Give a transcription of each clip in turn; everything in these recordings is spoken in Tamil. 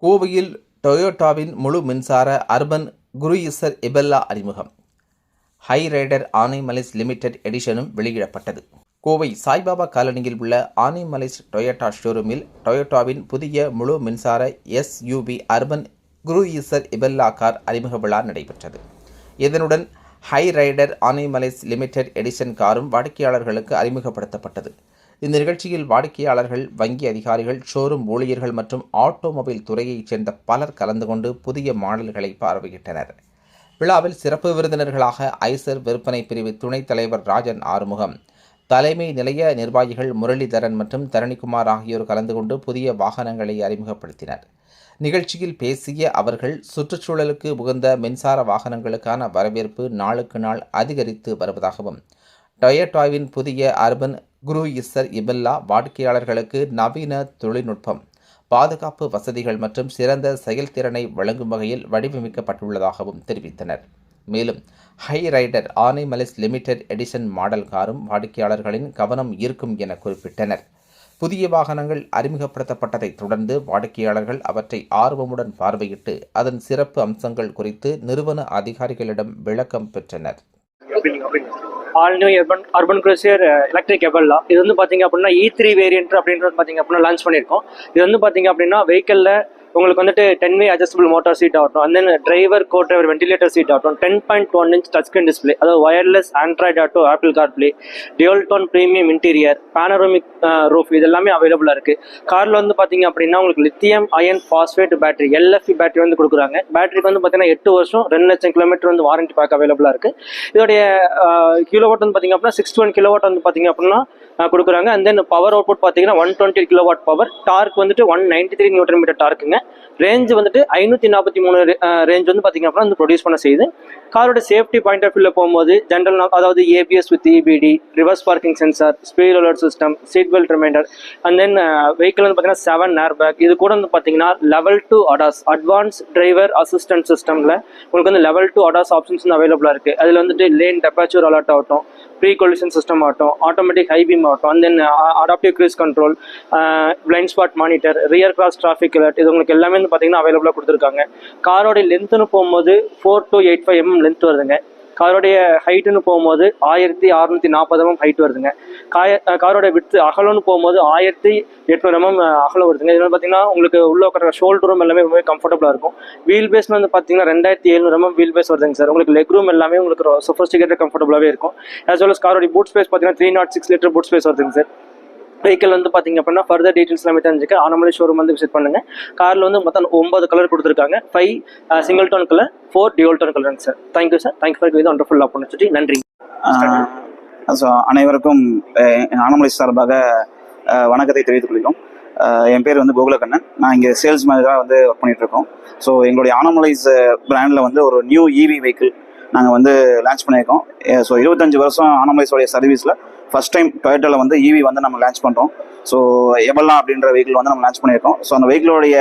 கோவையில் டொயோட்டாவின் முழு மின்சார அர்பன் குரூயிசர் எபெல்லா அறிமுகம். ஹை ரைடர் ஆனைமலைஸ் லிமிடெட் எடிஷனும் வெளியிடப்பட்டது. கோவை சாய்பாபா காலனியில் உள்ள ஆனைமலைஸ் டொயோட்டா ஷோரூமில் டொயோட்டாவின் புதிய முழு மின்சார SUV அர்பன் குரூயிசர் எபெல்லா கார் அறிமுக விழா நடைபெற்றது. இதனுடன் high rider Anamallais limited edition காரும் வாடிக்கையாளர்களுக்கு அறிமுகப்படுத்தப்பட்டது. இந்த நிகழ்ச்சியில் வாடிக்கையாளர்கள், வங்கி அதிகாரிகள், ஷோரூம் ஊழியர்கள் மற்றும் ஆட்டோமொபைல் துறையைச் சேர்ந்த பலர் கலந்து கொண்டு புதிய மாடல்களை பார்வையிட்டனர். விழாவில் சிறப்பு விருந்தினர்களாக ஐசர் விற்பனை பிரிவு துணைத் தலைவர் ராஜன் ஆறுமுகம், தலைமை நிலைய நிர்வாகிகள் முரளிதரன் மற்றும் தரணிக்குமார் ஆகியோர் கலந்து கொண்டு புதிய வாகனங்களை அறிமுகப்படுத்தினர். நிகழ்ச்சியில் பேசிய அவர்கள், சுற்றுச்சூழலுக்கு உகந்த மின்சார வாகனங்களுக்கான வரவேற்பு நாளுக்கு நாள் அதிகரித்து வருவதாகவும், டொயோட்டாவின் புதிய அர்பன் குரூயிசர் எபெல்லா வாடிக்கையாளர்களுக்கு நவீன தொழில்நுட்பம், பாதுகாப்பு வசதிகள் மற்றும் சிறந்த செயல்திறனை வழங்கும் வகையில் வடிவமைக்கப்பட்டுள்ளதாகவும் தெரிவித்தனர். மேலும் Hyryder Anamallais limited edition model காரும் வாடிக்கையாளர்களின் கவனம் ஈர்க்கும் என குறிப்பிட்டனர். புதிய வாகனங்கள் அறிமுகப்படுத்தப்பட்டதைத் தொடர்ந்து வாடிக்கையாளர்கள் அவற்றை ஆர்வமுடன் பார்வையிட்டு அதன் சிறப்பு அம்சங்கள் குறித்து நிறுவன அதிகாரிகளிடம் விளக்கம் பெற்றனர். All new Urban Cruiser electric Ebella இது வந்து பார்த்தீங்க அப்படின்னா E3 வேரியன்ட் அப்படின்றது பார்த்தீங்க அப்படின்னா லான்ச் பண்ணியிருக்கோம். இது வந்து பார்த்தீங்க அப்படின்னா வெஹிக்கிளில் உங்களுக்கு வந்துட்டு 10-way அட்ஜஸ்டபிள் மோட்டார் சீட் ஆகட்டும், and then driver co driver ventilator seat ஆகட்டும், 10.1 inch டச் ஸ்கிரீன் டிஸ்பிளே, அதாவது wireless Android auto, Apple CarPlay, dual tone premium interior, panoramic roof, இது எல்லாமே அவைலபிளாக இருக்குது. காரில் வந்து பார்த்தீங்க அப்படின்னா உங்களுக்கு lithium ion phosphate battery LFP battery வந்து கொடுக்குறாங்க. பேட்டரிக்கு வந்து பார்த்தீங்கன்னா 8 வருஷம் 2 லட்சம் கிலோமீட்டர் வந்து வாரண்டி பேக் அவைலபிளாக இருக்குது. இதோடைய கிலோவாட் வந்து பார்த்தீங்க அப்படின்னா 61 கிலோவாட் வந்து பார்த்தீங்க அப்படின்னா கொடுக்குறாங்க. அண்ட் தென் பவர் அவுட்புட் பார்த்தீங்கன்னா 120 கிலோவாட் பவர், டார்க் வந்துட்டு 193 நியூட்டன் மீட்டர் டார்க்குங்க. ரேஞ்ச் வந்துட்டு 543 ரேஞ்ச் வந்து பார்த்தீங்க அப்படின்னா வந்து ப்ரொடியூஸ் பண்ண செய்யுது. காரோட சேஃப்டி பாயிண்ட் ஆஃப் வியூவில் போகும்போது ஜென்ரல், அதாவது ABS with EBD, reverse parking sensor, speed alert system, seat belt reminder, and then vehicle வந்து பார்த்தீங்கன்னா 7 ஏர் பேக். இது கூட வந்து பார்த்தீங்கன்னா level 2 ADAS advance driver assistant சிஸ்டமில் உங்களுக்கு வந்து level 2 ADAS ஆப்ஷன்ஸ் வந்து அவைலபிளாக இருக்குது. அதில் வந்துட்டு லேன் டெம்பரேச்சர் அலர்ட் ஆகட்டும், ப்ரீ கொலிஷன் சிஸ்டம் ஆகட்டும், ஆட்டோமேட்டிக் ஹை பீம் ஆகட்டும், and then adaptive cruise control, blind spot monitor, rear cross traffic alert, இது உங்களுக்கு எல்லாமே வந்து பார்த்தீங்கன்னா அவைலபிளாக கொடுத்துருக்காங்க. காரோடைய லென்த்துன்னு போகும்போது 4.85 mm லென்த் வருதுங்க. காரோடைய ஹைட்டுன்னு போகும்போது 1640 mm ஹைட் வருதுங்க. காரோட விட்த் அகலம்னு போகும்போது 1800 mm அகலம் வருதுங்க. இது வந்து பார்த்தீங்கன்னா உங்களுக்கு உள்ள உட்கார ஷோல்டரும் எல்லாமே ரொம்ப கம்ஃபர்டபுளாக இருக்கும். வீல் பேஸ் வந்து பார்த்தீங்கன்னா 2700 mm வீல் பேஸ் வருதுங்க சார். உங்களுக்கு லெக் ரூம் எல்லாமே உங்களுக்கு சொஃபிஸ்டிகேட்டட் கம்ஃபர்டபுளாகவே இருக்கும். ஆஸ் வெல் அஸ் காரோட பூட் ஸ்பேஸ் பார்த்தீங்கன்னா 306 லிட்டர் பூட் ஸ்பேஸ் வருதுங்க சார். வெஹிக்கிள் வந்து பார்த்தீங்க அப்படின்னா ஃபர்தர் டீட்டெயில்ஸ் எல்லாமே தெரிஞ்சுக்க ஆனமலை ஷோரூம் வந்து விசிட் பண்ணுங்க. காரில் வந்து மொத்தம் 9 கலர் கொடுத்துருக்காங்க. 5 single tone colour, 4 dual tone கலருங்க sir. Thank you sir. Thank you for giving wonderful opportunity. நன்றி. ஸோ அனைவருக்கும் ஆனமலை சார்பாக வணக்கத்தை தெரிவித்துக் கொள்கிறோம். என் பேர் வந்து கோகுலக்கண்ணன். நான் இங்கே சேல்ஸ் மேனேஜராக வந்து ஒர்க் பண்ணிட்டு இருக்கோம். ஸோ எங்களுடைய ஆனமலைஸ் பிராண்டில் வந்து ஒரு நியூ EV வெஹிக்கிள் நாங்கள் வந்து லான்ச் பண்ணியிருக்கோம். ஸோ 25 வருஷம் ஆனமலைஸோடைய சர்வீஸில் ஃபர்ஸ்ட் டைம் டொயோட்டாவில் வந்து EV வந்து நம்ம லான்ச் பண்ணுறோம். ஸோ எபெல்லா அப்படின்ற வெஹிக்கிள் வந்து நம்ம லான்ச் பண்ணியிருக்கோம். ஸோ அந்த வெஹிக்கிளோடைய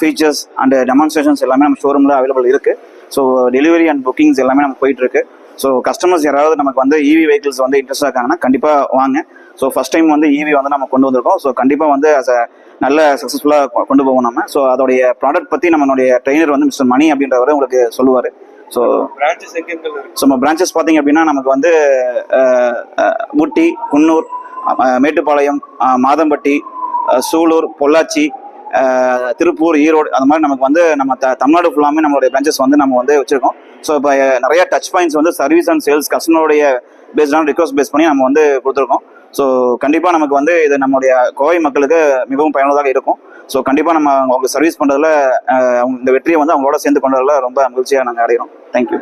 ஃபீச்சர்ஸ் அண்ட் டெமான்ஸ்ட்ரேஷன்ஸ் எல்லாமே நம்ம ஷோரூமில் அவைலபிள் இருக்குது. ஸோ டெலிவரி அண்ட் புக்கிங்ஸ் எல்லாமே நம்ம போயிட்டுருக்கு. ஸோ கஸ்டமர்ஸ் யாராவது நமக்கு வந்து EV வெஹிக்கிள்ஸ் வந்து இன்ட்ரெஸ்டாக இருக்காங்கன்னா கண்டிப்பாக வாங்க. ஸோ ஃபர்ஸ்ட் டைம் வந்து EV வந்து நம்ம கொண்டு வந்திருக்கோம். ஸோ கண்டிப்பாக வந்து நல்ல சக்ஸஸ்ஃபுல்லாக கொண்டு போவோம் நம்ம. ஸோ அதோடைய ப்ராடக்ட் பற்றி நம்மளுடைய ட்ரெயினர் வந்து மிஸ்டர் மணி அப்படின்றவர் உங்களுக்கு சொல்லுவார். ஸோ நம்ம பிரான்ச்சஸ் பார்த்தீங்க அப்படின்னா நமக்கு வந்து ஊட்டி, குன்னூர், மேட்டுப்பாளையம், மாதம்பட்டி, சூலூர், பொள்ளாச்சி, திருப்பூர், ஈரோடு, அந்த மாதிரி நமக்கு வந்து நம்ம தமிழ்நாடு ஃபுல்லாமே நம்மளுடைய பிரான்ச்சஸ் வந்து நம்ம வந்து வச்சுருக்கோம். ஸோ இப்போ நிறைய டச் பாயிண்ட்ஸ் வந்து சர்வீஸ் அண்ட் சேல்ஸ் கஸ்டமருடைய பேஸ்டான ரிக்வஸ்ட் பேஸ் பண்ணி நம்ம வந்து கொடுத்துருக்கோம். ஸோ கண்டிப்பாக நமக்கு வந்து இது நம்மளுடைய கோவை மக்களுக்கு மிகவும் பயனுள்ளதாக இருக்கும். ஸோ கண்டிப்பாக நம்ம அவங்க சர்வீஸ் பண்ணுறதுல இந்த வெற்றியை வந்து அவங்களோட சேர்ந்து கொண்டதில் ரொம்ப மகிழ்ச்சியாக நாங்கள் அடைகிறோம். தேங்க்யூ.